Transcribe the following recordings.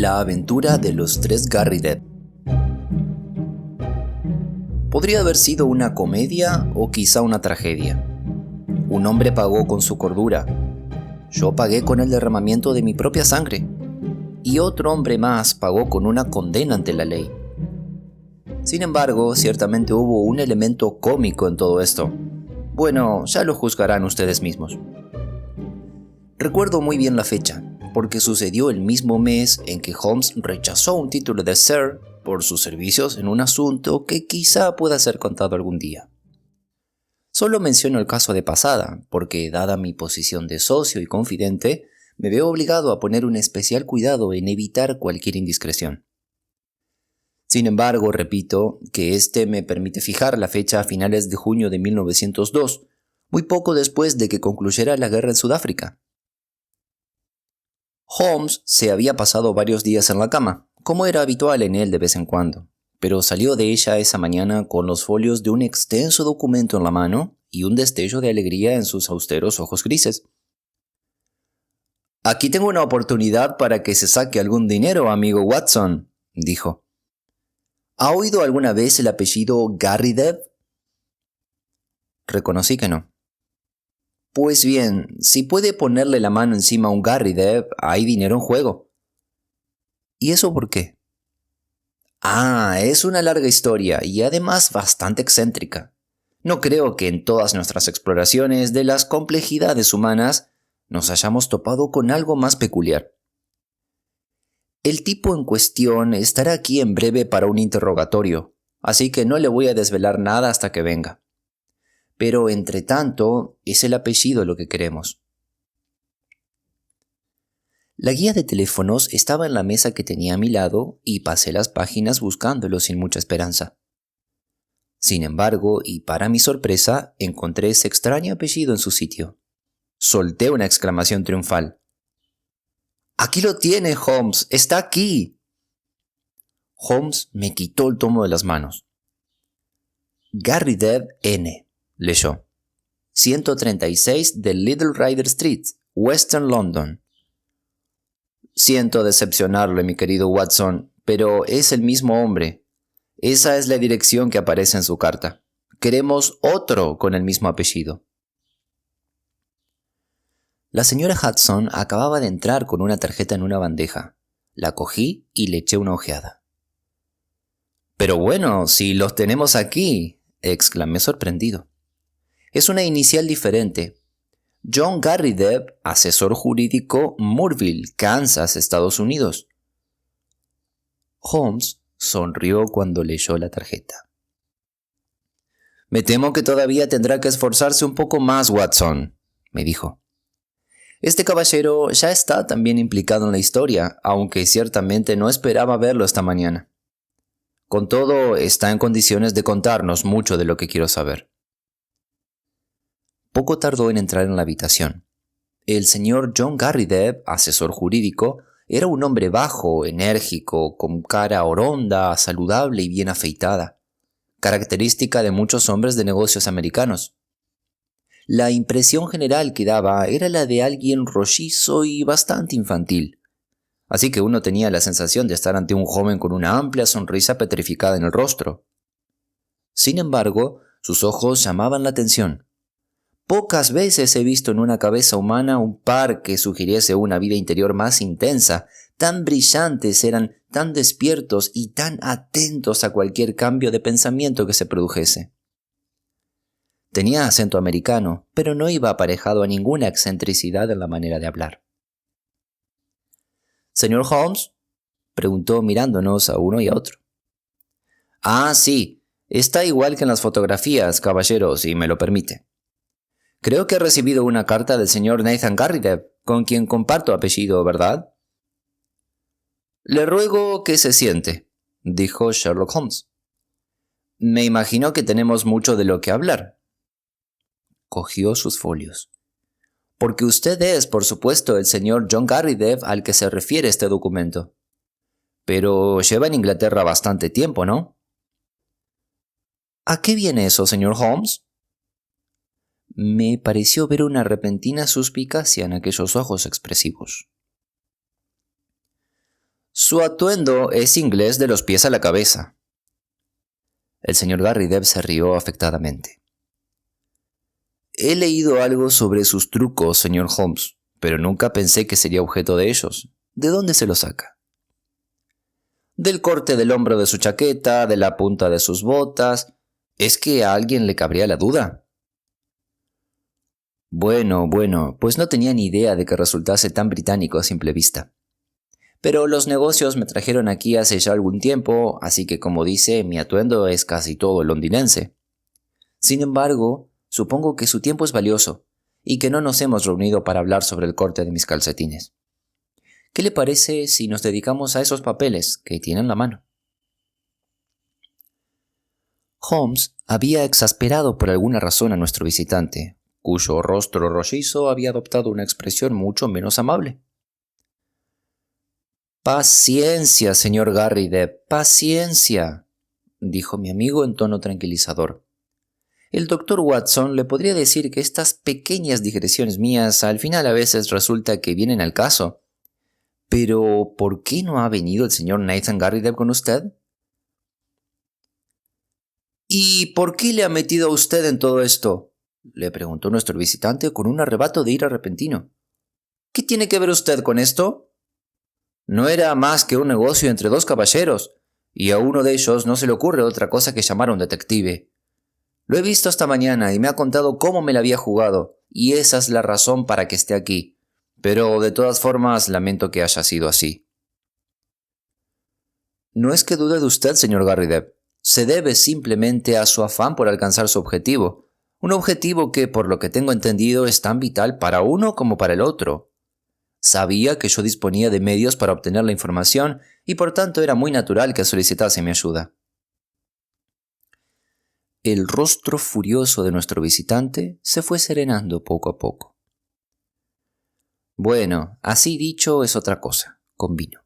La aventura de los tres Garrideb. Podría haber sido una comedia o quizá una tragedia. Un hombre pagó con su cordura. Yo pagué con el derramamiento de mi propia sangre. Y otro hombre más pagó con una condena ante la ley. Sin embargo, ciertamente hubo un elemento cómico en todo esto. Bueno, ya lo juzgarán ustedes mismos. Recuerdo muy bien la fecha, porque sucedió el mismo mes en que Holmes rechazó un título de Sir por sus servicios en un asunto que quizá pueda ser contado algún día. Solo menciono el caso de pasada, porque dada mi posición de socio y confidente, me veo obligado a poner un especial cuidado en evitar cualquier indiscreción. Sin embargo, repito que este me permite fijar la fecha a finales de junio de 1902, muy poco después de que concluyera la guerra en Sudáfrica. Holmes se había pasado varios días en la cama, como era habitual en él de vez en cuando, pero salió de ella esa mañana con los folios de un extenso documento en la mano y un destello de alegría en sus austeros ojos grises. «Aquí tengo una oportunidad para que se saque algún dinero, amigo Watson», dijo. «¿Ha oído alguna vez el apellido Garrideb?» Reconocí que no. «Pues bien, si puede ponerle la mano encima a un Garrideb, hay dinero en juego». «¿Y eso por qué?» Es una larga historia y además bastante excéntrica. No creo que en todas nuestras exploraciones de las complejidades humanas nos hayamos topado con algo más peculiar. El tipo en cuestión estará aquí en breve para un interrogatorio, así que no le voy a desvelar nada hasta que venga. Pero entre tanto, es el apellido lo que queremos. La guía de teléfonos estaba en la mesa que tenía a mi lado y pasé las páginas buscándolo sin mucha esperanza. Sin embargo, y para mi sorpresa, encontré ese extraño apellido en su sitio. Solté una exclamación triunfal. «¡Aquí lo tiene, Holmes! ¡Está aquí!» Holmes me quitó el tomo de las manos. «Garrideb N», leyó. 136 de Little Rider Street, Western London. Siento decepcionarle, mi querido Watson, pero es el mismo hombre. Esa es la dirección que aparece en su carta. Queremos otro con el mismo apellido. La señora Hudson acababa de entrar con una tarjeta en una bandeja. La cogí y le eché una ojeada. «Pero bueno, si los tenemos aquí», exclamé sorprendido. «Es una inicial diferente. John Garrideb, asesor jurídico, Murville, Kansas, Estados Unidos». Holmes sonrió cuando leyó la tarjeta. «Me temo que todavía tendrá que esforzarse un poco más, Watson», me dijo. «Este caballero ya está también implicado en la historia, aunque ciertamente no esperaba verlo esta mañana. Con todo, está en condiciones de contarnos mucho de lo que quiero saber». Poco tardó en entrar en la habitación. El señor John Garrideb, asesor jurídico, era un hombre bajo, enérgico, con cara oronda, saludable y bien afeitada, característica de muchos hombres de negocios americanos. La impresión general que daba era la de alguien rollizo y bastante infantil, así que uno tenía la sensación de estar ante un joven con una amplia sonrisa petrificada en el rostro. Sin embargo, sus ojos llamaban la atención. Pocas veces he visto en una cabeza humana un par que sugiriese una vida interior más intensa, tan brillantes eran, tan despiertos y tan atentos a cualquier cambio de pensamiento que se produjese. Tenía acento americano, pero no iba aparejado a ninguna excentricidad en la manera de hablar. «¿Señor Holmes?», preguntó mirándonos a uno y a otro. Sí, está igual que en las fotografías, caballero, si me lo permite. Creo que he recibido una carta del señor Nathan Garrideb, con quien comparto apellido, ¿verdad?» «Le ruego que se siente», dijo Sherlock Holmes. «Me imagino que tenemos mucho de lo que hablar». Cogió sus folios. «Porque usted es, por supuesto, el señor John Garrideb al que se refiere este documento. Pero lleva en Inglaterra bastante tiempo, ¿no?» «¿A qué viene eso, señor Holmes?» Me pareció ver una repentina suspicacia en aquellos ojos expresivos. Su atuendo es inglés de los pies a la cabeza. El señor Garrideb se rió afectadamente. He leído algo sobre sus trucos, señor Holmes, pero nunca pensé que sería objeto de ellos. ¿De dónde se los saca? Del corte del hombro de su chaqueta, de la punta de sus botas. ¿Es que a alguien le cabría la duda? Bueno, pues no tenía ni idea de que resultase tan británico a simple vista. Pero los negocios me trajeron aquí hace ya algún tiempo, así que como dice, mi atuendo es casi todo londinense. Sin embargo, supongo que su tiempo es valioso, y que no nos hemos reunido para hablar sobre el corte de mis calcetines. ¿Qué le parece si nos dedicamos a esos papeles que tiene en la mano? Holmes había exasperado por alguna razón a nuestro visitante, cuyo rostro rollizo había adoptado una expresión mucho menos amable. «Paciencia, señor Garrideb, paciencia», dijo mi amigo en tono tranquilizador. El doctor Watson le podría decir que estas pequeñas digresiones mías al final a veces resulta que vienen al caso. Pero, ¿por qué no ha venido el señor Nathan Garrideb con usted? ¿Y por qué le ha metido a usted en todo esto?, le preguntó nuestro visitante con un arrebato de ira repentino. ¿Qué tiene que ver usted con esto? No era más que un negocio entre dos caballeros, y a uno de ellos no se le ocurre otra cosa que llamar a un detective. Lo he visto esta mañana y me ha contado cómo me la había jugado, y esa es la razón para que esté aquí. Pero de todas formas lamento que haya sido así. No es que dude de usted, señor Garrideb. Se debe simplemente a su afán por alcanzar su objetivo. Un objetivo que, por lo que tengo entendido, es tan vital para uno como para el otro. Sabía que yo disponía de medios para obtener la información y por tanto era muy natural que solicitase mi ayuda. El rostro furioso de nuestro visitante se fue serenando poco a poco. Bueno, así dicho es otra cosa, convino.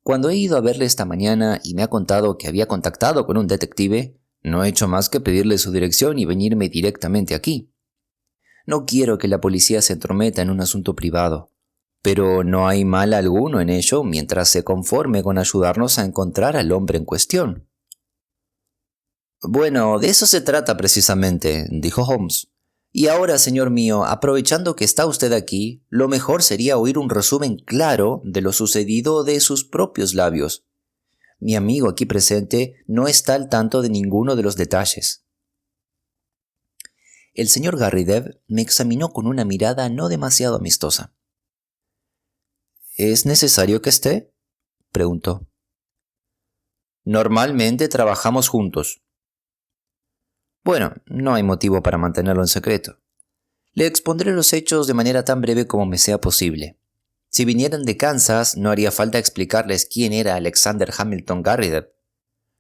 Cuando he ido a verle esta mañana y me ha contado que había contactado con un detective, no he hecho más que pedirle su dirección y venirme directamente aquí. No quiero que la policía se entrometa en un asunto privado, pero no hay mal alguno en ello mientras se conforme con ayudarnos a encontrar al hombre en cuestión. Bueno, de eso se trata precisamente, dijo Holmes. Y ahora, señor mío, aprovechando que está usted aquí, lo mejor sería oír un resumen claro de lo sucedido de sus propios labios. Mi amigo aquí presente no está al tanto de ninguno de los detalles. El señor Garrideb me examinó con una mirada no demasiado amistosa. ¿Es necesario que esté?, preguntó. Normalmente trabajamos juntos. Bueno, no hay motivo para mantenerlo en secreto. Le expondré los hechos de manera tan breve como me sea posible. Si vinieran de Kansas, no haría falta explicarles quién era Alexander Hamilton Garrideb.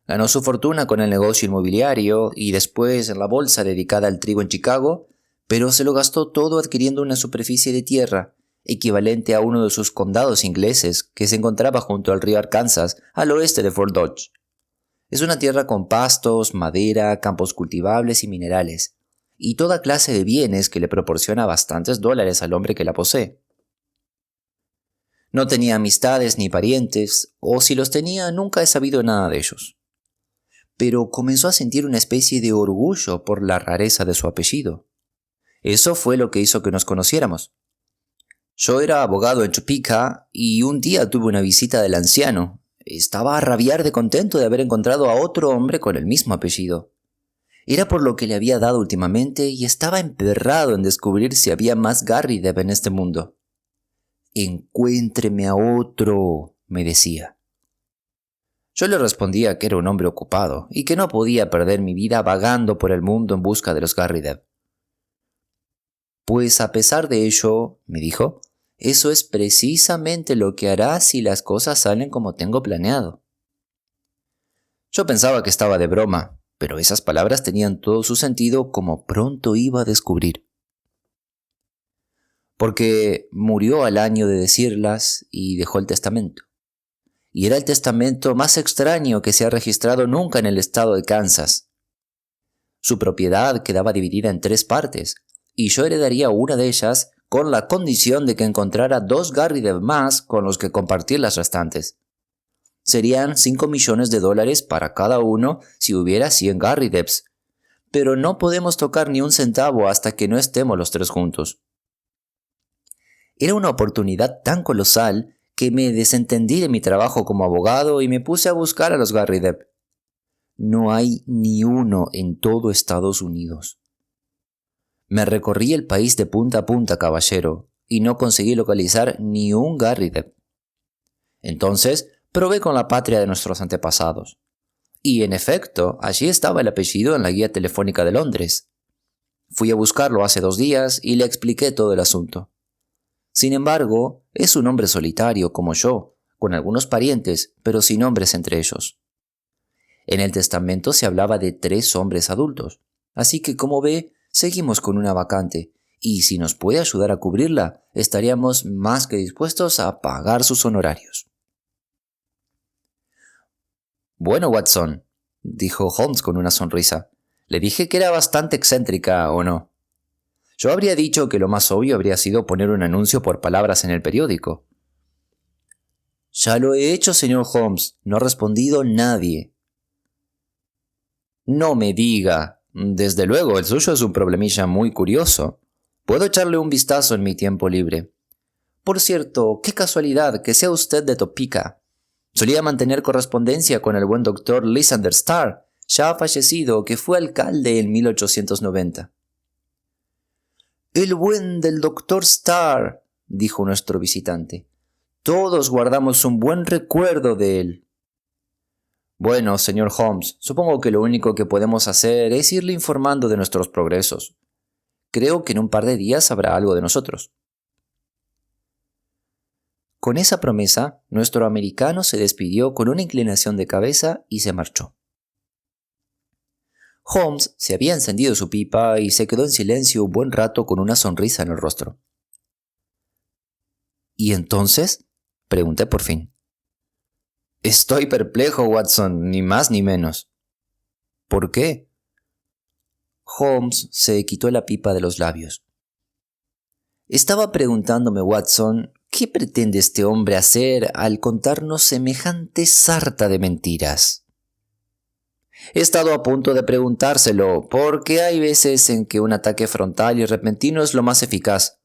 Ganó su fortuna con el negocio inmobiliario y después en la bolsa dedicada al trigo en Chicago, pero se lo gastó todo adquiriendo una superficie de tierra, equivalente a uno de sus condados ingleses que se encontraba junto al río Arkansas, al oeste de Fort Dodge. Es una tierra con pastos, madera, campos cultivables y minerales, y toda clase de bienes que le proporciona bastantes dólares al hombre que la posee. No tenía amistades ni parientes, o si los tenía nunca he sabido nada de ellos. Pero comenzó a sentir una especie de orgullo por la rareza de su apellido. Eso fue lo que hizo que nos conociéramos. Yo era abogado en Topeka y un día tuve una visita del anciano. Estaba a rabiar de contento de haber encontrado a otro hombre con el mismo apellido. Era por lo que le había dado últimamente y estaba emperrado en descubrir si había más Garrideb en este mundo. «Encuéntreme a otro», me decía. Yo le respondía que era un hombre ocupado y que no podía perder mi vida vagando por el mundo en busca de los Garrideb. Pues a pesar de ello, me dijo, eso es precisamente lo que hará si las cosas salen como tengo planeado. Yo pensaba que estaba de broma, pero esas palabras tenían todo su sentido como pronto iba a descubrir. Porque murió al año de decirlas y dejó el testamento. Y era el testamento más extraño que se ha registrado nunca en el estado de Kansas. Su propiedad quedaba dividida en 3 partes, y yo heredaría una de ellas con la condición de que encontrara 2 Garrideb más con los que compartir las restantes. Serían $5 millones para cada uno si hubiera 100 Garridebs, pero no podemos tocar ni un centavo hasta que no estemos los 3 juntos. Era una oportunidad tan colosal que me desentendí de mi trabajo como abogado y me puse a buscar a los Garrideb. No hay ni uno en todo Estados Unidos. Me recorrí el país de punta a punta, caballero, y no conseguí localizar ni un Garrideb. Entonces, probé con la patria de nuestros antepasados. Y en efecto, allí estaba el apellido en la guía telefónica de Londres. Fui a buscarlo hace 2 días y le expliqué todo el asunto. Sin embargo, es un hombre solitario como yo, con algunos parientes, pero sin hombres entre ellos. En el testamento se hablaba de 3 hombres adultos, así que como ve, seguimos con una vacante, y si nos puede ayudar a cubrirla, estaríamos más que dispuestos a pagar sus honorarios. Bueno, Watson, dijo Holmes con una sonrisa. Le dije que era bastante excéntrica, ¿o no? Yo habría dicho que lo más obvio habría sido poner un anuncio por palabras en el periódico. Ya lo he hecho, señor Holmes. No ha respondido nadie. No me diga. Desde luego, el suyo es un problemilla muy curioso. Puedo echarle un vistazo en mi tiempo libre. Por cierto, qué casualidad que sea usted de Topeka. Solía mantener correspondencia con el buen doctor Lysander Starr, ya fallecido, que fue alcalde en 1890. El buen del doctor Starr, dijo nuestro visitante. Todos guardamos un buen recuerdo de él. Bueno, señor Holmes, supongo que lo único que podemos hacer es irle informando de nuestros progresos. Creo que en un par de días sabrá algo de nosotros. Con esa promesa, nuestro americano se despidió con una inclinación de cabeza y se marchó. Holmes se había encendido su pipa y se quedó en silencio un buen rato con una sonrisa en el rostro. ¿Y entonces? Pregunté por fin. Estoy perplejo, Watson, ni más ni menos. ¿Por qué? Holmes se quitó la pipa de los labios. Estaba preguntándome, Watson, ¿qué pretende este hombre hacer al contarnos semejante sarta de mentiras? He estado a punto de preguntárselo, porque hay veces en que un ataque frontal y repentino es lo más eficaz.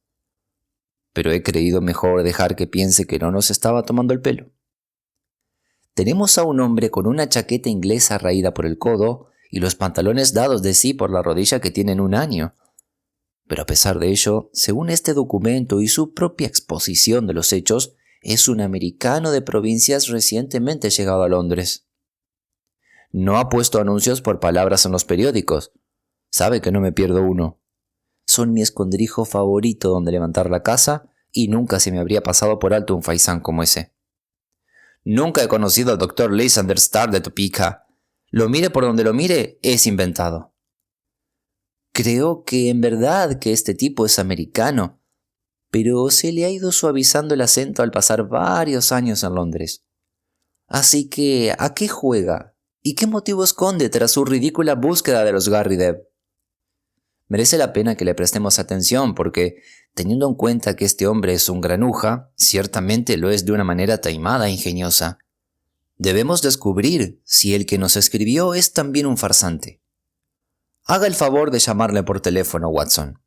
Pero he creído mejor dejar que piense que no nos estaba tomando el pelo. Tenemos a un hombre con una chaqueta inglesa raída por el codo y los pantalones dados de sí por la rodilla que tienen 1 año. Pero a pesar de ello, según este documento y su propia exposición de los hechos, es un americano de provincias recientemente llegado a Londres. No ha puesto anuncios por palabras en los periódicos. Sabe que no me pierdo uno. Son mi escondrijo favorito donde levantar la casa y nunca se me habría pasado por alto un faisán como ese. Nunca he conocido al doctor Lysander Starr de Topeka. Lo mire por donde lo mire, es inventado. Creo que en verdad que este tipo es americano, pero se le ha ido suavizando el acento al pasar varios años en Londres. Así que, ¿a qué juega? ¿Y qué motivo esconde tras su ridícula búsqueda de los Garrideb? Merece la pena que le prestemos atención porque, teniendo en cuenta que este hombre es un granuja, ciertamente lo es de una manera taimada e ingeniosa. Debemos descubrir si el que nos escribió es también un farsante. Haga el favor de llamarle por teléfono, Watson.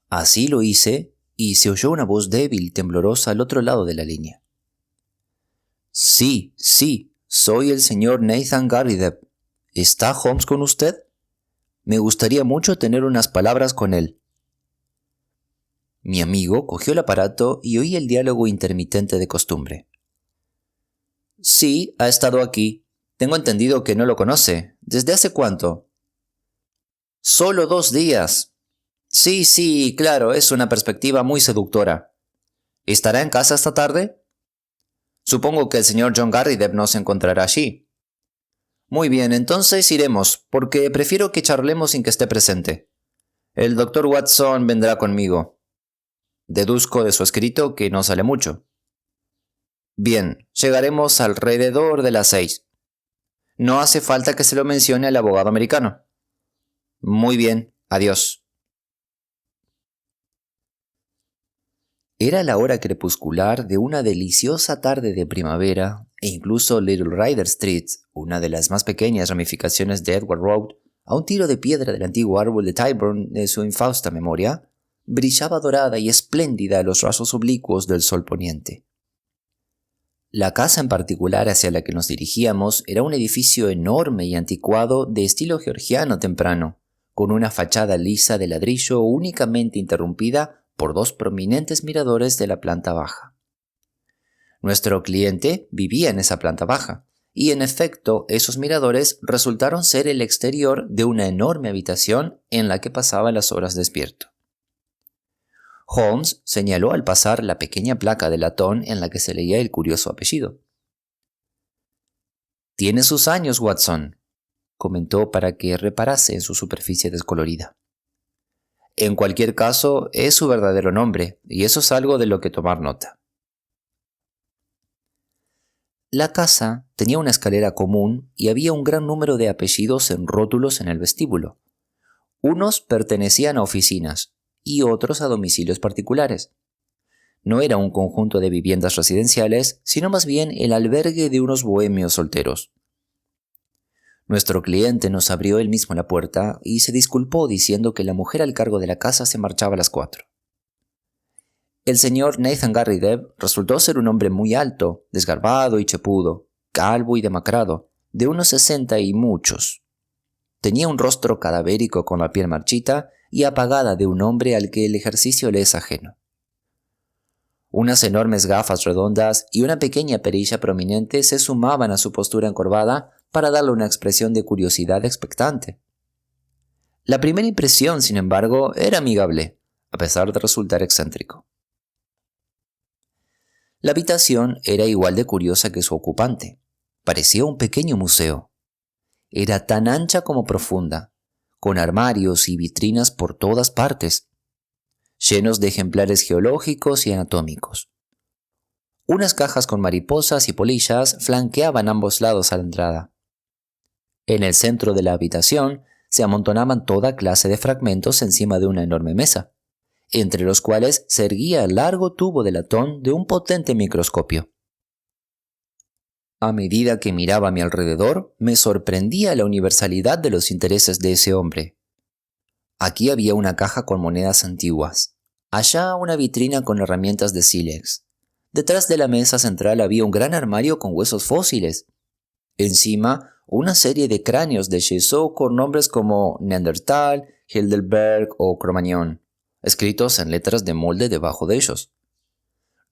Así lo hice y se oyó una voz débil y temblorosa al otro lado de la línea. Sí, soy el señor Nathan Garrideb. ¿Está Holmes con usted? Me gustaría mucho tener unas palabras con él. Mi amigo cogió el aparato y oí el diálogo intermitente de costumbre. Sí, ha estado aquí. Tengo entendido que no lo conoce. ¿Desde hace cuánto? Solo 2 días. Sí, claro, es una perspectiva muy seductora. ¿Estará en casa esta tarde? Supongo que el señor John Garrideb nos encontrará allí. Muy bien, entonces iremos, porque prefiero que charlemos sin que esté presente. El doctor Watson vendrá conmigo. Deduzco de su escrito que no sale mucho. Bien, llegaremos alrededor de las 6. No hace falta que se lo mencione al abogado americano. Muy bien, adiós. Era la hora crepuscular de una deliciosa tarde de primavera, e incluso Little Rider Street, una de las más pequeñas ramificaciones de Edward Road, a un tiro de piedra del antiguo árbol de Tyburn de su infausta memoria, brillaba dorada y espléndida a los rasos oblicuos del sol poniente. La casa en particular hacia la que nos dirigíamos era un edificio enorme y anticuado de estilo georgiano temprano, con una fachada lisa de ladrillo únicamente interrumpida por dos prominentes miradores de la planta baja. Nuestro cliente vivía en esa planta baja, y en efecto esos miradores resultaron ser el exterior de una enorme habitación en la que pasaba las horas despierto. Holmes señaló al pasar la pequeña placa de latón en la que se leía el curioso apellido. «Tiene sus años, Watson», comentó para que reparase en su superficie descolorida. «En cualquier caso, es su verdadero nombre, y eso es algo de lo que tomar nota». La casa tenía una escalera común y había un gran número de apellidos en rótulos en el vestíbulo. Unos pertenecían a oficinas y otros a domicilios particulares. No era un conjunto de viviendas residenciales, sino más bien el albergue de unos bohemios solteros. Nuestro cliente nos abrió él mismo la puerta y se disculpó diciendo que la mujer al cargo de la casa se marchaba a las 4. El señor Nathan Garrideb resultó ser un hombre muy alto, desgarbado y chepudo, calvo y demacrado, de unos 60 y muchos. Tenía un rostro cadavérico con la piel marchita y apagada de un hombre al que el ejercicio le es ajeno. Unas enormes gafas redondas y una pequeña perilla prominente se sumaban a su postura encorvada para darle una expresión de curiosidad expectante. La primera impresión, sin embargo, era amigable, a pesar de resultar excéntrico. La habitación era igual de curiosa que su ocupante. Parecía un pequeño museo. Era tan ancha como profunda, con armarios y vitrinas por todas partes, llenos de ejemplares geológicos y anatómicos. Unas cajas con mariposas y polillas flanqueaban ambos lados a la entrada. En el centro de la habitación se amontonaban toda clase de fragmentos encima de una enorme mesa, entre los cuales se erguía el largo tubo de latón de un potente microscopio. A medida que miraba a mi alrededor, me sorprendía la universalidad de los intereses de ese hombre. Aquí había una caja con monedas antiguas, allá una vitrina con herramientas de sílex. Detrás de la mesa central había un gran armario con huesos fósiles. Encima, una serie de cráneos de yeso con nombres como Neandertal, Heidelberg o Cro-Magnon, escritos en letras de molde debajo de ellos.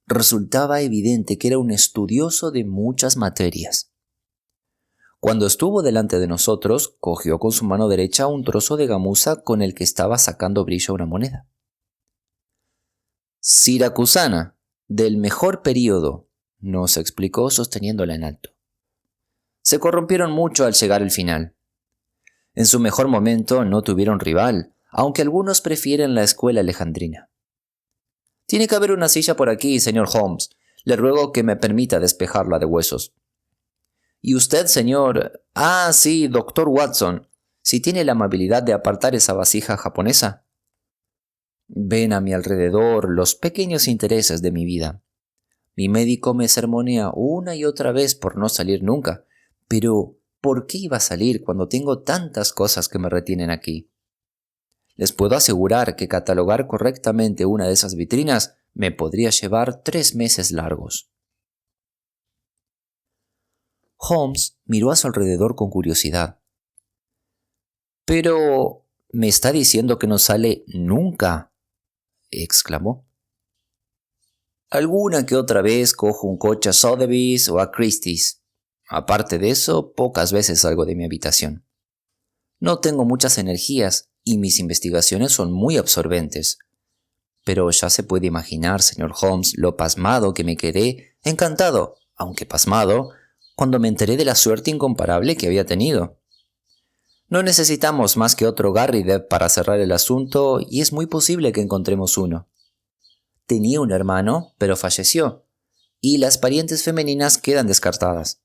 Resultaba evidente que era un estudioso de muchas materias. Cuando estuvo delante de nosotros, cogió con su mano derecha un trozo de gamuza con el que estaba sacando brillo a una moneda. «Siracusana, del mejor período», nos explicó sosteniéndola en alto. «Se corrompieron mucho al llegar el final. En su mejor momento no tuvieron rival, aunque algunos prefieren la escuela alejandrina. Tiene que haber una silla por aquí, señor Holmes. Le ruego que me permita despejarla de huesos. Y usted, señor... sí, doctor Watson, si tiene la amabilidad de apartar esa vasija japonesa». Ven a mi alrededor los pequeños intereses de mi vida. Mi médico me sermonea una y otra vez por no salir nunca, pero ¿por qué iba a salir cuando tengo tantas cosas que me retienen aquí? Les puedo asegurar que catalogar correctamente una de esas vitrinas me podría llevar 3 meses largos. Holmes miró a su alrededor con curiosidad. «Pero, ¿me está diciendo que no sale nunca?», exclamó. «Alguna que otra vez cojo un coche a Sotheby's o a Christie's. Aparte de eso, pocas veces salgo de mi habitación. No tengo muchas energías y mis investigaciones son muy absorbentes. Pero ya se puede imaginar, señor Holmes, lo pasmado que me quedé, encantado, aunque pasmado, cuando me enteré de la suerte incomparable que había tenido. No necesitamos más que otro Garrideb para cerrar el asunto y es muy posible que encontremos uno. Tenía un hermano, pero falleció, y las parientes femeninas quedan descartadas.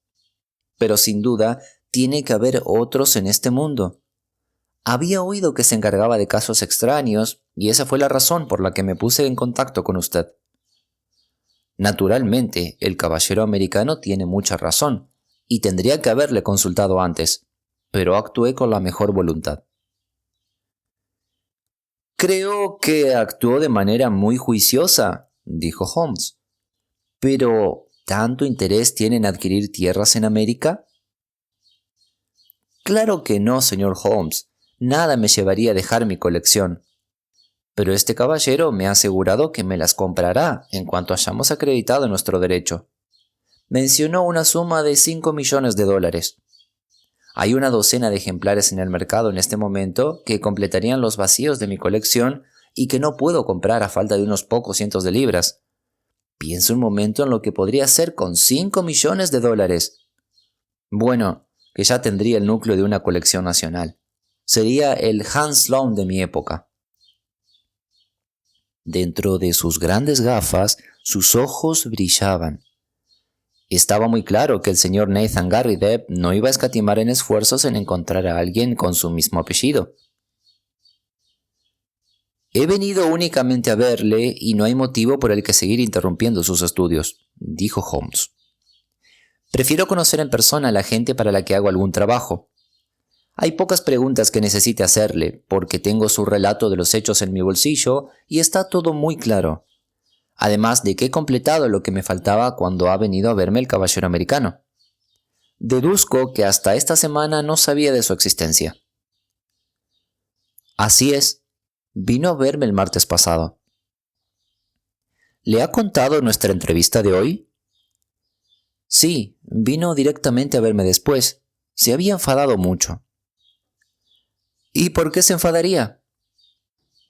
Pero sin duda tiene que haber otros en este mundo. Había oído que se encargaba de casos extraños y esa fue la razón por la que me puse en contacto con usted. Naturalmente, el caballero americano tiene mucha razón, y tendría que haberle consultado antes, pero actué con la mejor voluntad. Creo que actuó de manera muy juiciosa, dijo Holmes. Pero, ¿tanto interés tiene en adquirir tierras en América? Claro que no, señor Holmes. Nada me llevaría a dejar mi colección. Pero este caballero me ha asegurado que me las comprará en cuanto hayamos acreditado nuestro derecho. Mencionó una suma de $5 millones. Hay una docena de ejemplares en el mercado en este momento que completarían los vacíos de mi colección y que no puedo comprar a falta de unos pocos cientos de libras. Pienso un momento en lo que podría hacer con $5 millones. Bueno, que ya tendría el núcleo de una colección nacional. Sería el Hans Sloane de mi época. Dentro de sus grandes gafas, sus ojos brillaban. Estaba muy claro que el señor Nathan Garrideb no iba a escatimar en esfuerzos en encontrar a alguien con su mismo apellido. He venido únicamente a verle y no hay motivo por el que seguir interrumpiendo sus estudios, dijo Holmes. Prefiero conocer en persona a la gente para la que hago algún trabajo. Hay pocas preguntas que necesite hacerle, porque tengo su relato de los hechos en mi bolsillo y está todo muy claro. Además de que he completado lo que me faltaba cuando ha venido a verme el caballero americano. Deduzco que hasta esta semana no sabía de su existencia. Así es, vino a verme el martes pasado. ¿Le ha contado nuestra entrevista de hoy? Sí, vino directamente a verme después. Se había enfadado mucho. ¿Y por qué se enfadaría?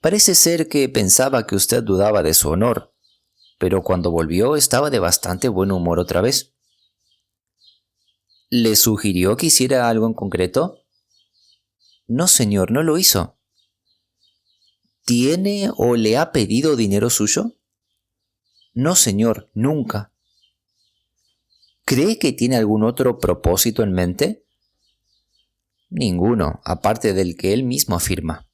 Parece ser que pensaba que usted dudaba de su honor, pero cuando volvió estaba de bastante buen humor otra vez. ¿Le sugirió que hiciera algo en concreto? No, señor, no lo hizo. ¿Tiene o le ha pedido dinero suyo? No, señor, nunca. ¿Cree que tiene algún otro propósito en mente? Ninguno, aparte del que él mismo afirma.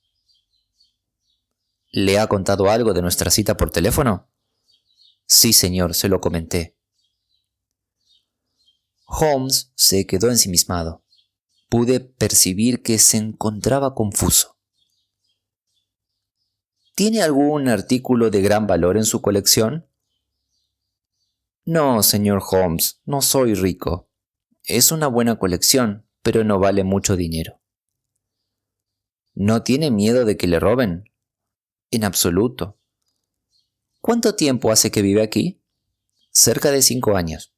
¿Le ha contado algo de nuestra cita por teléfono? Sí, señor, se lo comenté. Holmes se quedó ensimismado. Pude percibir que se encontraba confuso. ¿Tiene algún artículo de gran valor en su colección? No, señor Holmes, no soy rico. Es una buena colección, pero no vale mucho dinero. ¿No tiene miedo de que le roben? En absoluto. ¿Cuánto tiempo hace que vive aquí? Cerca de 5 años.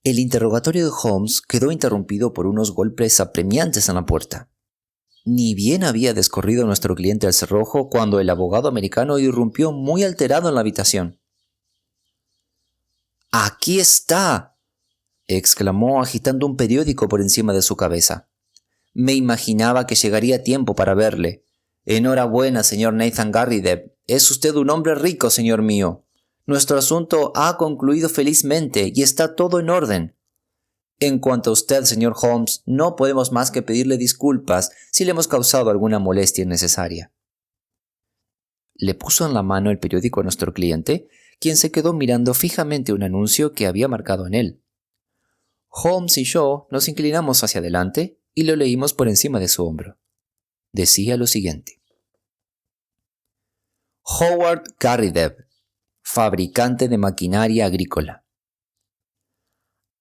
El interrogatorio de Holmes quedó interrumpido por unos golpes apremiantes en la puerta. Ni bien había descorrido nuestro cliente al cerrojo cuando el abogado americano irrumpió muy alterado en la habitación. ¡Aquí está!, exclamó agitando un periódico por encima de su cabeza. Me imaginaba que llegaría a tiempo para verle. Enhorabuena, señor Nathan Garrideb. Es usted un hombre rico, señor mío. Nuestro asunto ha concluido felizmente y está todo en orden. En cuanto a usted, señor Holmes, no podemos más que pedirle disculpas si le hemos causado alguna molestia innecesaria. Le puso en la mano el periódico a nuestro cliente, quien se quedó mirando fijamente un anuncio que había marcado en él. Holmes y yo nos inclinamos hacia adelante y lo leímos por encima de su hombro. Decía lo siguiente: Howard Garrideb, fabricante de maquinaria agrícola.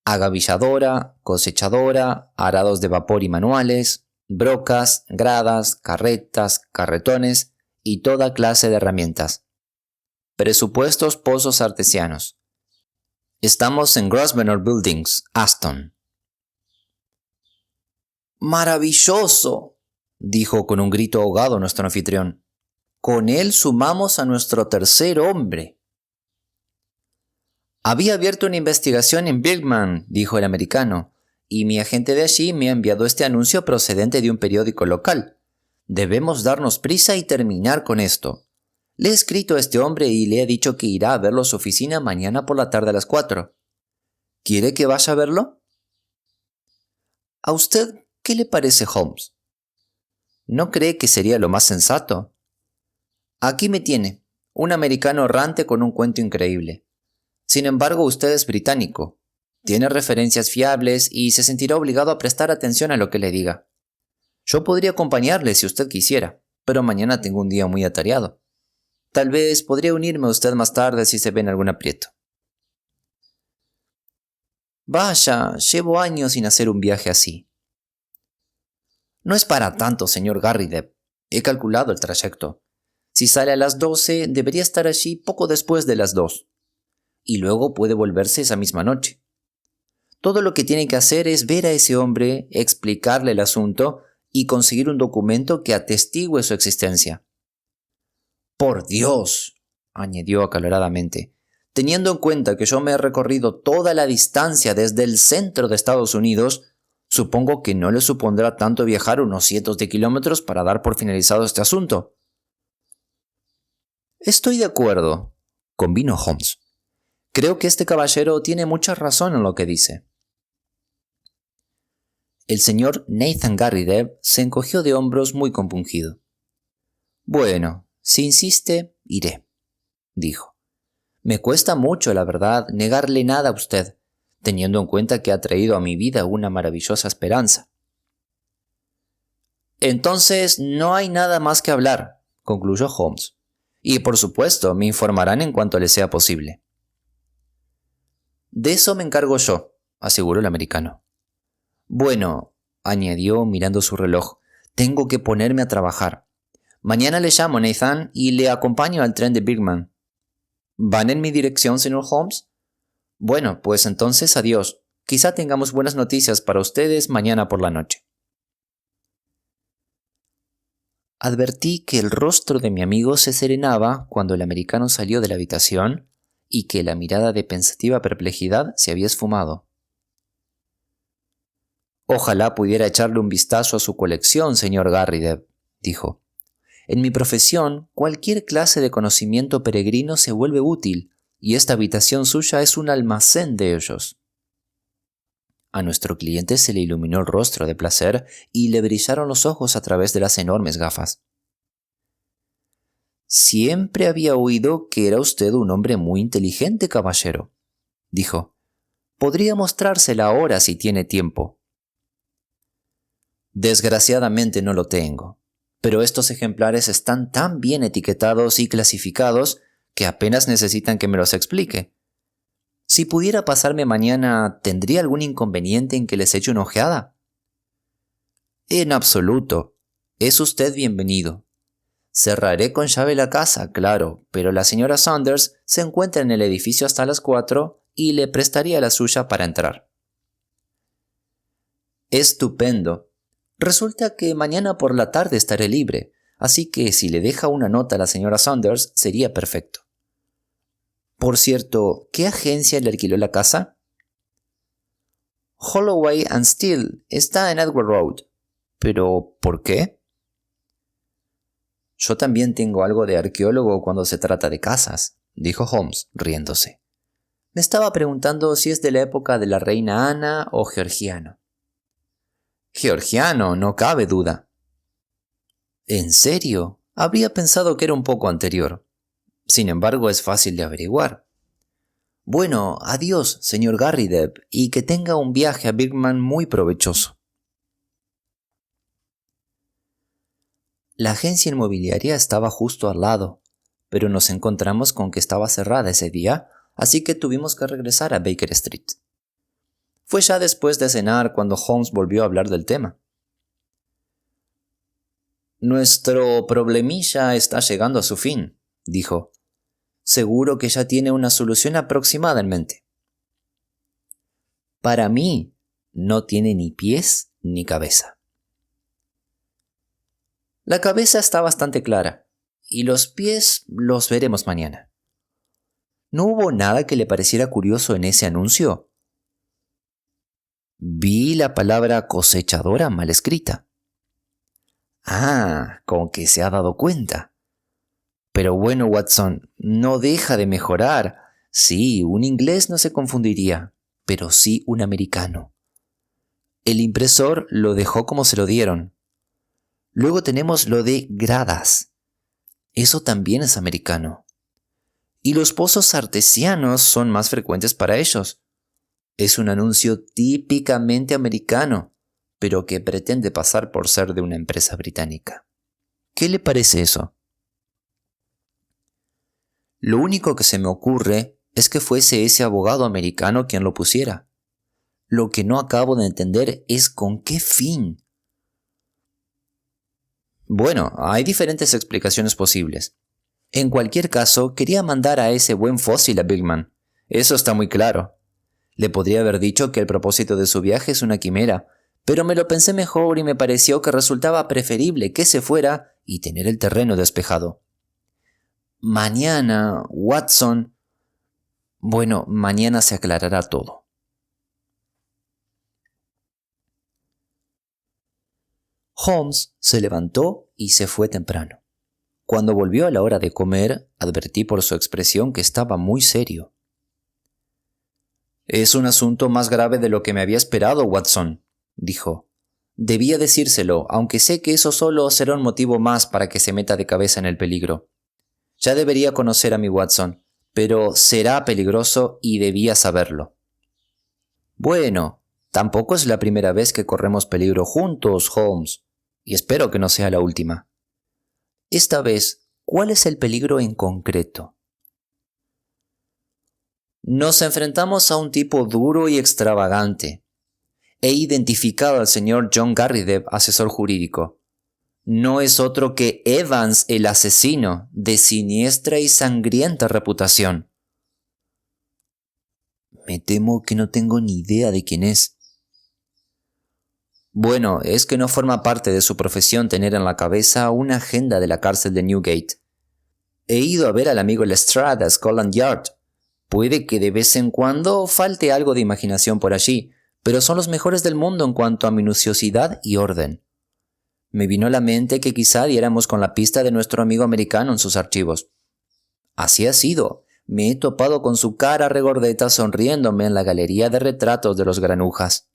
Agavilladora, cosechadora, arados de vapor y manuales, brocas, gradas, carretas, carretones y toda clase de herramientas. Presupuestos pozos artesianos. Estamos en Grosvenor Buildings, Aston. ¡Maravilloso!, dijo con un grito ahogado nuestro anfitrión. Con él sumamos a nuestro tercer hombre. Había abierto una investigación en Birmingham, dijo el americano, y mi agente de allí me ha enviado este anuncio procedente de un periódico local. Debemos darnos prisa y terminar con esto. Le he escrito a este hombre y le he dicho que irá a verlo a su oficina mañana por la tarde a las 4. ¿Quiere que vaya a verlo? ¿A usted qué le parece, Holmes? ¿No cree que sería lo más sensato? Aquí me tiene. un americano errante con un cuento increíble. Sin embargo, usted es británico. Tiene referencias fiables y se sentirá obligado a prestar atención a lo que le diga. Yo podría acompañarle si usted quisiera, pero mañana tengo un día muy atareado. Tal vez podría unirme a usted más tarde si se ve en algún aprieto. Vaya, llevo años sin hacer un viaje así. No es para tanto, señor Garrideb. He calculado el trayecto. Si sale a las 12, debería estar allí poco después de las 2. Y luego puede volverse esa misma noche. Todo lo que tiene que hacer es ver a ese hombre, explicarle el asunto y conseguir un documento que atestigue su existencia. Por Dios, añadió acaloradamente, teniendo en cuenta que yo me he recorrido toda la distancia desde el centro de Estados Unidos, supongo que no le supondrá tanto viajar unos cientos de kilómetros para dar por finalizado este asunto. Estoy de acuerdo, convino Holmes. Creo que este caballero tiene mucha razón en lo que dice. El señor Nathan Garrideb se encogió de hombros muy compungido. Bueno, si insiste, iré, dijo. Me cuesta mucho, la verdad, negarle nada a usted, teniendo en cuenta que ha traído a mi vida una maravillosa esperanza. Entonces no hay nada más que hablar, concluyó Holmes. Y por supuesto, me informarán en cuanto les sea posible. De eso me encargo yo, aseguró el americano. Bueno, añadió mirando su reloj, tengo que ponerme a trabajar. Mañana le llamo, Nathan, y le acompaño al tren de Birmingham. ¿Van en mi dirección, señor Holmes? Bueno, pues entonces adiós. Quizá tengamos buenas noticias para ustedes mañana por la noche. Advertí que el rostro de mi amigo se serenaba cuando el americano salió de la habitación y que la mirada de pensativa perplejidad se había esfumado. Ojalá pudiera echarle un vistazo a su colección, señor Garrideb, dijo. En mi profesión, cualquier clase de conocimiento peregrino se vuelve útil, y esta habitación suya es un almacén de ellos. A nuestro cliente se le iluminó el rostro de placer y le brillaron los ojos a través de las enormes gafas. Siempre había oído que era usted un hombre muy inteligente, caballero, dijo. Podría mostrársela ahora si tiene tiempo. Desgraciadamente no lo tengo, pero estos ejemplares están tan bien etiquetados y clasificados que apenas necesitan que me los explique. Si pudiera pasarme mañana, ¿tendría algún inconveniente en que les eche una ojeada? En absoluto. Es usted bienvenido. Cerraré con llave la casa, claro, pero la señora Saunders se encuentra en el edificio hasta las 4 y le prestaría la suya para entrar. Estupendo. Resulta que mañana por la tarde estaré libre, así que si le deja una nota a la señora Saunders sería perfecto. Por cierto, ¿qué agencia le alquiló la casa? Holloway & Steele está en Edward Road. ¿Pero por qué? Yo también tengo algo de arqueólogo cuando se trata de casas, dijo Holmes, riéndose. Me estaba preguntando si es de la época de la reina Ana o georgiano. Georgiano, no cabe duda. ¿En serio? Habría pensado que era un poco anterior. Sin embargo, es fácil de averiguar. Bueno, adiós, señor Garrideb, y que tenga un viaje a Birmingham muy provechoso. La agencia inmobiliaria estaba justo al lado, pero nos encontramos con que estaba cerrada ese día, así que tuvimos que regresar a Baker Street. Fue ya después de cenar cuando Holmes volvió a hablar del tema. Nuestro problemilla está llegando a su fin, dijo. Seguro que ya tiene una solución aproximada en mente. Para mí, no tiene ni pies ni cabeza. La cabeza está bastante clara, y los pies los veremos mañana. ¿No hubo nada que le pareciera curioso en ese anuncio? Vi la palabra cosechadora mal escrita. Ah, con que se ha dado cuenta. Pero bueno, Watson, no deja de mejorar. Sí, un inglés no se confundiría, pero sí un americano. El impresor lo dejó como se lo dieron. Luego tenemos lo de gradas. Eso también es americano. y los pozos artesianos son más frecuentes para ellos. Es un anuncio típicamente americano, pero que pretende pasar por ser de una empresa británica. ¿Qué le parece eso? Lo único que se me ocurre es que fuese ese abogado americano quien lo pusiera. Lo que no acabo de entender es con qué fin. Bueno, hay diferentes explicaciones posibles. En cualquier caso, quería mandar a ese buen fósil a Bigman. Eso está muy claro. Le podría haber dicho que el propósito de su viaje es una quimera, pero me lo pensé mejor y me pareció que resultaba preferible que se fuera y tener el terreno despejado. Mañana, Watson... Bueno, mañana se aclarará todo. Holmes se levantó y se fue temprano. Cuando volvió a la hora de comer, advertí por su expresión que estaba muy serio. «Es un asunto más grave de lo que me había esperado, Watson», dijo. «Debía decírselo, aunque sé que eso solo será un motivo más para que se meta de cabeza en el peligro. Ya debería conocer a mi Watson, pero será peligroso y debía saberlo». «Bueno, tampoco es la primera vez que corremos peligro juntos, Holmes, y espero que no sea la última. Esta vez, ¿cuál es el peligro en concreto?» «Nos enfrentamos a un tipo duro y extravagante. He identificado al señor John Garrideb, asesor jurídico. No es otro que Evans, el asesino, de siniestra y sangrienta reputación». «Me temo que no tengo ni idea de quién es». «Bueno, es que no forma parte de su profesión tener en la cabeza una agenda de la cárcel de Newgate. He ido a ver al amigo Lestrade a Scotland Yard. Puede que de vez en cuando falte algo de imaginación por allí, pero son los mejores del mundo en cuanto a minuciosidad y orden. Me vino a la mente que quizá diéramos con la pista de nuestro amigo americano en sus archivos. Así ha sido. Me he topado con su cara regordeta sonriéndome en la galería de retratos de los granujas.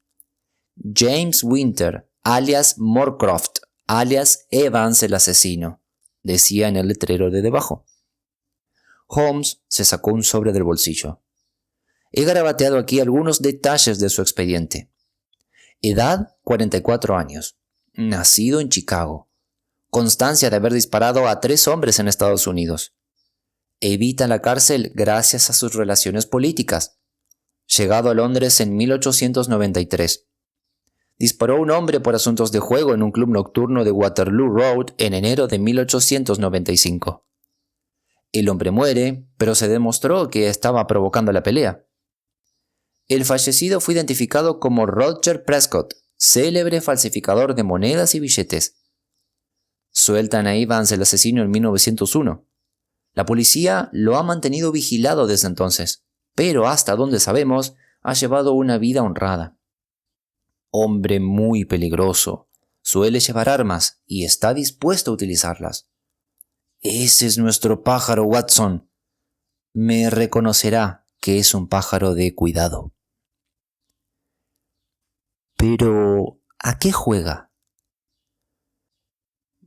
James Winter, alias Moorcroft, alias Evans el asesino, decía en el letrero de debajo. Holmes se sacó un sobre del bolsillo. He garabateado aquí algunos detalles de su expediente. Edad, 44 años. Nacido en Chicago. Constancia de haber disparado a 3 hombres en Estados Unidos. Evita la cárcel gracias a sus relaciones políticas. Llegado a Londres en 1893. Disparó a un hombre por asuntos de juego en un club nocturno de Waterloo Road en enero de 1895. El hombre muere, pero se demostró que estaba provocando la pelea. El fallecido fue identificado como Roger Prescott, célebre falsificador de monedas y billetes. Sueltan a Evans el asesino en 1901. La policía lo ha mantenido vigilado desde entonces, pero hasta donde sabemos, ha llevado una vida honrada. Hombre muy peligroso, suele llevar armas y está dispuesto a utilizarlas. Ese es nuestro pájaro, Watson. Me reconocerá que es un pájaro de cuidado. Pero, ¿a qué juega?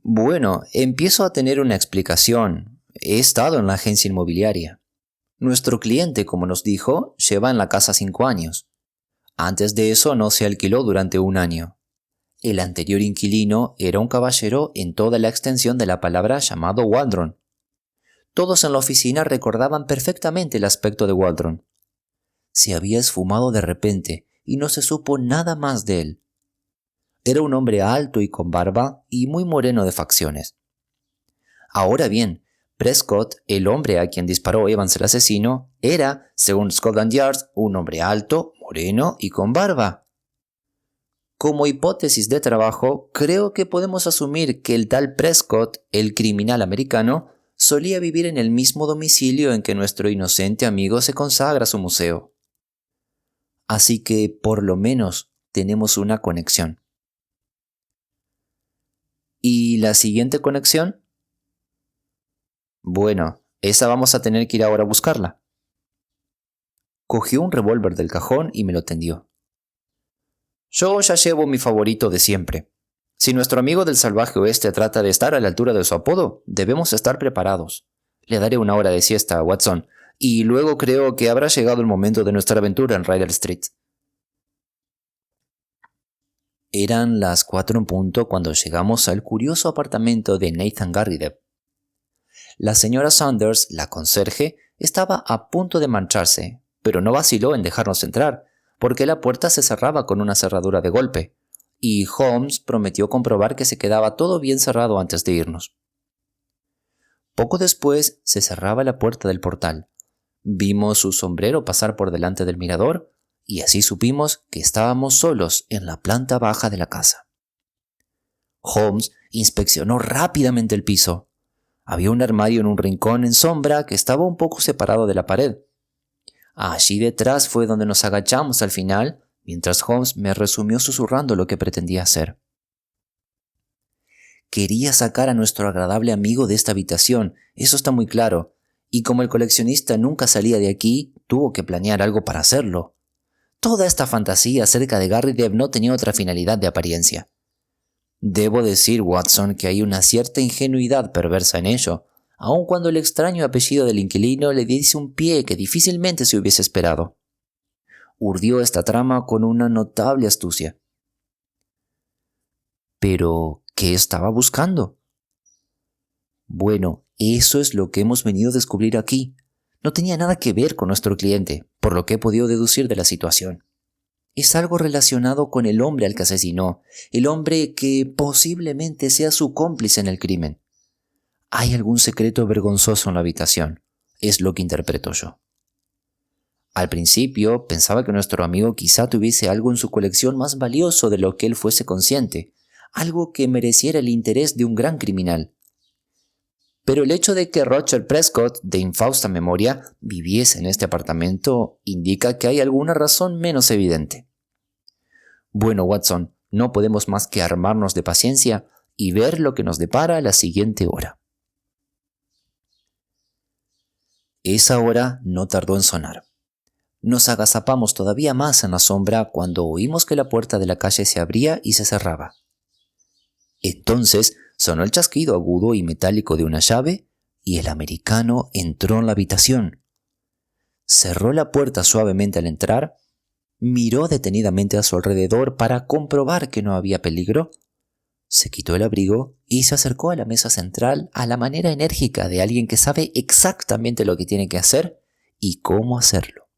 Bueno, empiezo a tener una explicación. He estado en la agencia inmobiliaria. Nuestro cliente, como nos dijo, lleva en la casa 5 años. Antes de eso no se alquiló durante 1 año. El anterior inquilino era un caballero en toda la extensión de la palabra llamado Waldron. Todos en la oficina recordaban perfectamente el aspecto de Waldron. Se había esfumado de repente y no se supo nada más de él. Era un hombre alto y con barba y muy moreno de facciones. Ahora bien, Prescott, el hombre a quien disparó Evans el asesino, era, según Scotland Yard, un hombre alto, moreno y con barba. Como hipótesis de trabajo, creo que podemos asumir que el tal Prescott, el criminal americano, solía vivir en el mismo domicilio en que nuestro inocente amigo se consagra a su museo. Así que, por lo menos, tenemos una conexión. ¿Y la siguiente conexión? Bueno, esa vamos a tener que ir ahora a buscarla. Cogió un revólver del cajón y me lo tendió. Yo ya llevo mi favorito de siempre. Si nuestro amigo del salvaje oeste trata de estar a la altura de su apodo, debemos estar preparados. Le daré una hora de siesta a Watson, y luego creo que habrá llegado el momento de nuestra aventura en Ryder Street. Eran las 4 en punto cuando llegamos al curioso apartamento de Nathan Garrideb. La señora Saunders, la conserje, estaba a punto de marcharse, pero no vaciló en dejarnos entrar, porque la puerta se cerraba con una cerradura de golpe, y Holmes prometió comprobar que se quedaba todo bien cerrado antes de irnos. Poco después se cerraba la puerta del portal. Vimos su sombrero pasar por delante del mirador, y así supimos que estábamos solos en la planta baja de la casa. Holmes inspeccionó rápidamente el piso. Había un armario en un rincón en sombra que estaba un poco separado de la pared. Allí detrás fue donde nos agachamos al final, mientras Holmes me resumió susurrando lo que pretendía hacer. Quería sacar a nuestro agradable amigo de esta habitación, eso está muy claro, y como el coleccionista nunca salía de aquí, tuvo que planear algo para hacerlo. Toda esta fantasía acerca de Garrideb no tenía otra finalidad de apariencia. Debo decir, Watson, que hay una cierta ingenuidad perversa en ello, aun cuando el extraño apellido del inquilino le diese un pie que difícilmente se hubiese esperado. Urdió esta trama con una notable astucia. Pero, ¿qué estaba buscando? Bueno, eso es lo que hemos venido a descubrir aquí. No tenía nada que ver con nuestro cliente, por lo que he podido deducir de la situación. Es algo relacionado con el hombre al que asesinó, el hombre que posiblemente sea su cómplice en el crimen. Hay algún secreto vergonzoso en la habitación, es lo que interpreto yo. Al principio pensaba que nuestro amigo quizá tuviese algo en su colección más valioso de lo que él fuese consciente, algo que mereciera el interés de un gran criminal. Pero el hecho de que Roger Prescott, de infausta memoria, viviese en este apartamento indica que hay alguna razón menos evidente. Bueno, Watson, no podemos más que armarnos de paciencia y ver lo que nos depara la siguiente hora. Esa hora no tardó en sonar. Nos agazapamos todavía más en la sombra cuando oímos que la puerta de la calle se abría y se cerraba. Entonces sonó el chasquido agudo y metálico de una llave y el americano entró en la habitación. Cerró la puerta suavemente al entrar, miró detenidamente a su alrededor para comprobar que no había peligro, se quitó el abrigo y se acercó a la mesa central a la manera enérgica de alguien que sabe exactamente lo que tiene que hacer y cómo hacerlo.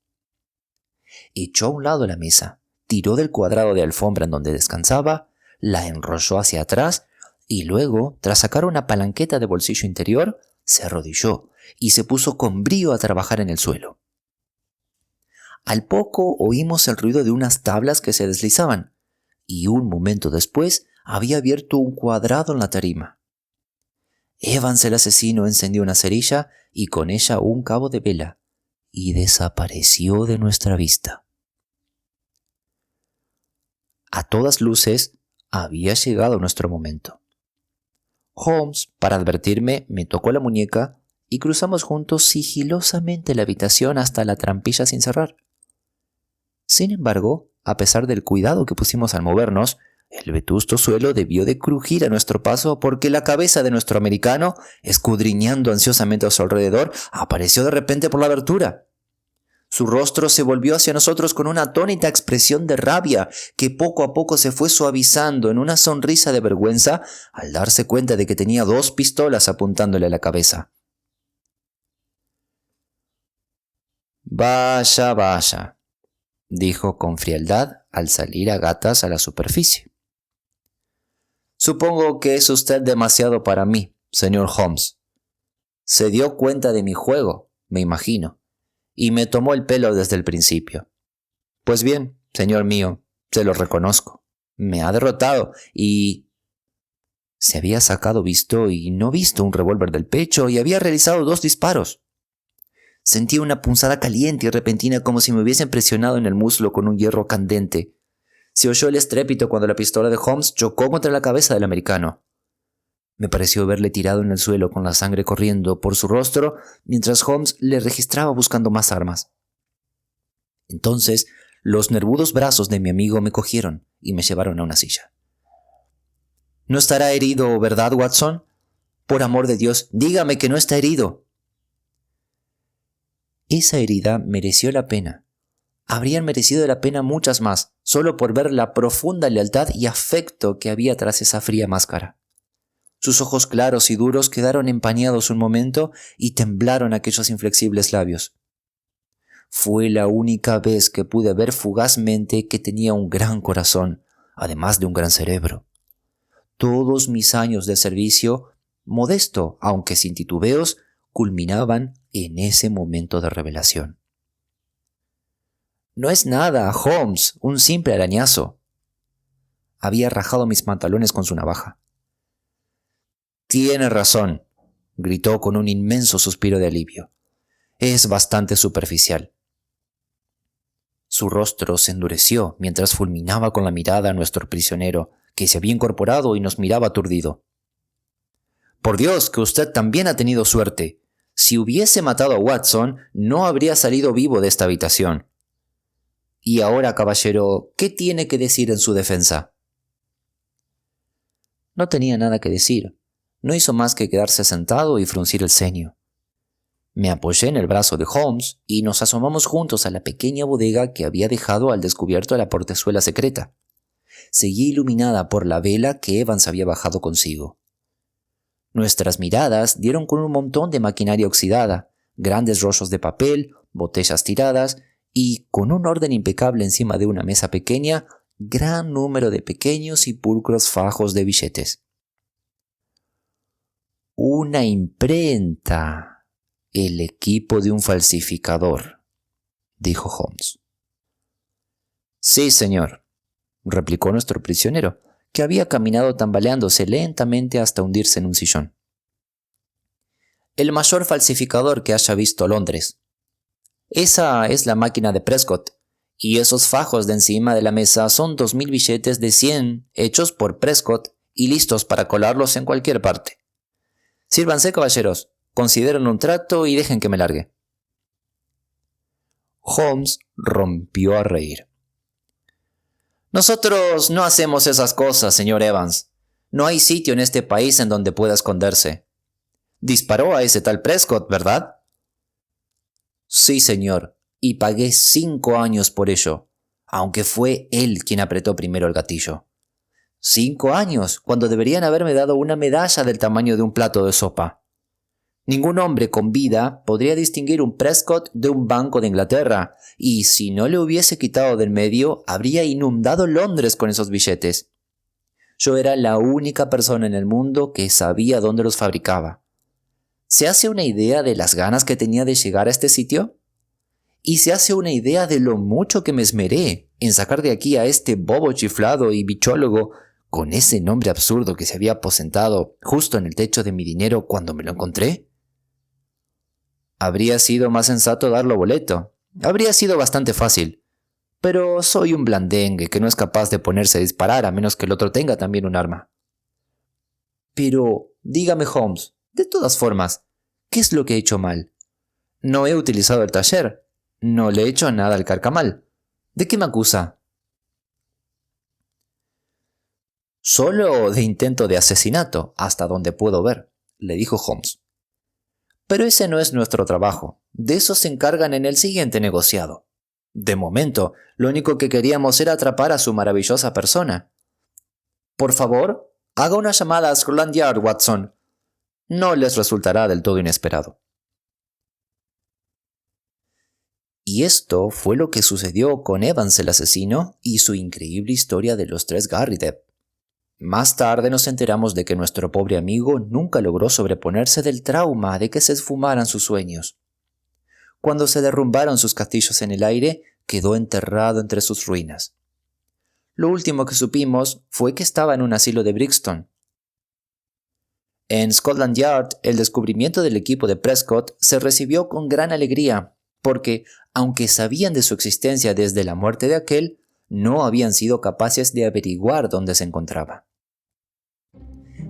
Echó a un lado la mesa, tiró del cuadrado de alfombra en donde descansaba, la enrolló hacia atrás y luego, tras sacar una palanqueta de bolsillo interior, se arrodilló y se puso con brío a trabajar en el suelo. Al poco oímos el ruido de unas tablas que se deslizaban, y un momento después había abierto un cuadrado en la tarima. Evans, el asesino, encendió una cerilla y con ella un cabo de vela, y desapareció de nuestra vista. A todas luces, había llegado nuestro momento. Holmes, para advertirme, me tocó la muñeca y cruzamos juntos sigilosamente la habitación hasta la trampilla sin cerrar. Sin embargo, a pesar del cuidado que pusimos al movernos, el vetusto suelo debió de crujir a nuestro paso porque la cabeza de nuestro americano, escudriñando ansiosamente a su alrededor, apareció de repente por la abertura. Su rostro se volvió hacia nosotros con una atónita expresión de rabia que poco a poco se fue suavizando en una sonrisa de vergüenza al darse cuenta de que tenía 2 pistolas apuntándole a la cabeza. «Vaya, vaya», dijo con frialdad al salir a gatas a la superficie. «Supongo que es usted demasiado para mí, señor Holmes. Se dio cuenta de mi juego, me imagino, y me tomó el pelo desde el principio. Pues bien, señor mío, se lo reconozco. Me ha derrotado y...» Se había sacado visto y no visto un revólver del pecho y había realizado 2 disparos. Sentí una punzada caliente y repentina como si me hubiesen presionado en el muslo con un hierro candente. Se oyó el estrépito cuando la pistola de Holmes chocó contra la cabeza del americano. Me pareció verle tirado en el suelo con la sangre corriendo por su rostro mientras Holmes le registraba buscando más armas. Entonces, los nervudos brazos de mi amigo me cogieron y me llevaron a una silla. «¿No estará herido, verdad, Watson? Por amor de Dios, dígame que no está herido». Esa herida mereció la pena. Habrían merecido la pena muchas más, solo por ver la profunda lealtad y afecto que había tras esa fría máscara. Sus ojos claros y duros quedaron empañados un momento y temblaron aquellos inflexibles labios. Fue la única vez que pude ver fugazmente que tenía un gran corazón, además de un gran cerebro. Todos mis años de servicio, modesto aunque sin titubeos, culminaban en ese momento de revelación. «No es nada, Holmes, un simple arañazo». Había rajado mis pantalones con su navaja. «Tiene razón», gritó con un inmenso suspiro de alivio. «Es bastante superficial». Su rostro se endureció mientras fulminaba con la mirada a nuestro prisionero, que se había incorporado y nos miraba aturdido. «Por Dios, que usted también ha tenido suerte. Si hubiese matado a Watson, no habría salido vivo de esta habitación. Y ahora, caballero, ¿qué tiene que decir en su defensa?» No tenía nada que decir. No hizo más que quedarse sentado y fruncir el ceño. Me apoyé en el brazo de Holmes y nos asomamos juntos a la pequeña bodega que había dejado al descubierto la portezuela secreta. Seguía iluminada por la vela que Evans había bajado consigo. Nuestras miradas dieron con un montón de maquinaria oxidada, grandes rollos de papel, botellas tiradas y, con un orden impecable encima de una mesa pequeña, gran número de pequeños y pulcros fajos de billetes. «Una imprenta, el equipo de un falsificador», dijo Holmes. «Sí, señor», replicó nuestro prisionero, que había caminado tambaleándose lentamente hasta hundirse en un sillón. «El mayor falsificador que haya visto Londres. Esa es la máquina de Prescott, y esos fajos de encima de la mesa son 2000 billetes de 100 hechos por Prescott y listos para colarlos en cualquier parte. Sírvanse, caballeros, consideren un trato y dejen que me largue». Holmes rompió a reír. «Nosotros no hacemos esas cosas, señor Evans. No hay sitio en este país en donde pueda esconderse. Disparó a ese tal Prescott, ¿verdad?» «Sí, señor, y pagué 5 años por ello, aunque fue él quien apretó primero el gatillo. 5 años, cuando deberían haberme dado una medalla del tamaño de un plato de sopa. Ningún hombre con vida podría distinguir un Prescott de un Banco de Inglaterra, y si no le hubiese quitado del medio, habría inundado Londres con esos billetes. Yo era la única persona en el mundo que sabía dónde los fabricaba. ¿Se hace una idea de las ganas que tenía de llegar a este sitio? Y se hace una idea de lo mucho que me esmeré en sacar de aquí a este bobo chiflado y bichólogo con ese nombre absurdo que se había aposentado justo en el techo de mi dinero cuando me lo encontré. Habría sido más sensato darlo boleto. Habría sido bastante fácil. Pero soy un blandengue que no es capaz de ponerse a disparar a menos que el otro tenga también un arma. Pero, dígame, Holmes, de todas formas, ¿qué es lo que he hecho mal? No he utilizado el taller. No le he hecho nada al carcamal. ¿De qué me acusa? Solo de intento de asesinato, hasta donde puedo ver, le dijo Holmes. Pero ese no es nuestro trabajo. De eso se encargan en el siguiente negociado. De momento, lo único que queríamos era atrapar a su maravillosa persona. Por favor, haga una llamada a Scotland Yard, Watson. No les resultará del todo inesperado. Y esto fue lo que sucedió con Evans el asesino y su increíble historia de los 3 Garrideb. Más tarde nos enteramos de que nuestro pobre amigo nunca logró sobreponerse del trauma de que se esfumaran sus sueños. Cuando se derrumbaron sus castillos en el aire, quedó enterrado entre sus ruinas. Lo último que supimos fue que estaba en un asilo de Brixton. En Scotland Yard, el descubrimiento del equipo de Prescott se recibió con gran alegría, porque, aunque sabían de su existencia desde la muerte de aquel, no habían sido capaces de averiguar dónde se encontraba.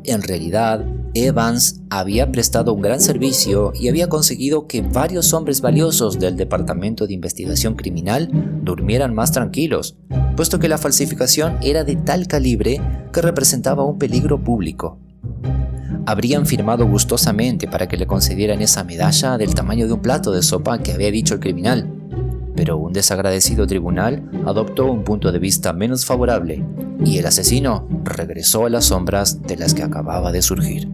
En realidad, Evans había prestado un gran servicio y había conseguido que varios hombres valiosos del Departamento de Investigación Criminal durmieran más tranquilos, puesto que la falsificación era de tal calibre que representaba un peligro público. habrían firmado gustosamente para que le concedieran esa medalla del tamaño de un plato de sopa que había dicho el criminal. Pero un desagradecido tribunal adoptó un punto de vista menos favorable y el asesino regresó a las sombras de las que acababa de surgir.